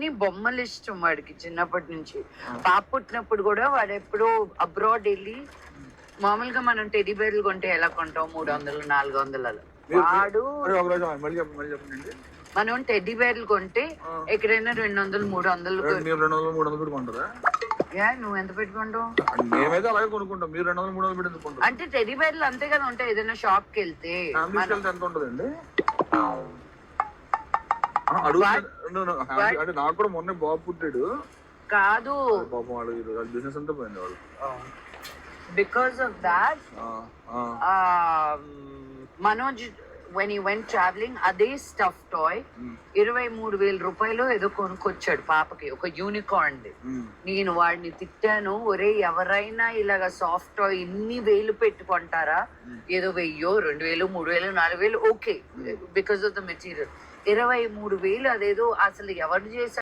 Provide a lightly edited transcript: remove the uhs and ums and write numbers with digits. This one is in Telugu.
అన్ని బొమ్మలు ఇష్టం వాడికి చిన్నప్పటి నుంచి. పాప పుట్టినప్పుడు కూడా వాడు ఎప్పుడో అబ్రాడ్ వెళ్ళి మామూలుగా మనం టెడ్డీ బేర్లు కొంటే ఎలా కొంటాం 300 400 అలా. వాడు మనం టెడ్డీ బేర్లు కొంటే ఎక్కడైనా 200 300 కొంటారా? నువ్వు ఎంత పెట్టుకుంటావు? మేమైతే అలాగే కొనుక్కుంటాం. మీరు 200 300 పెట్టి ఎందుకుంటారు? అంటే టెడ్డీ బేర్లు అంతే కదా ఉంటాయి. ఏదైనా షాప్ కి వెళ్తే ఎంత ఉంటుందండి? అంటే నాకు కూడా మొన్న బాబు పుట్టాడు కాదు పాపం, వాళ్ళు బిజినెస్ అంతా పోయింది వాళ్ళు. Because of that Manoj when he went traveling అదే స్టఫ్ టాయ్ 23,000 రూపాయలు ఏదో కొనుక్కొచ్చాడు పాపకి, ఒక యూనికార్న్ ది. నేను వాడిని తిట్టాను, ఒరే ఎవరైనా ఇలాగా సాఫ్ట్ టాయ్ ఇన్ని వేలు పెట్టుకుంటారా? ఏదో 1000 2000 3000 4000 okay because of the material. 23,000 అదేదో అసలు ఎవరు చేశారు?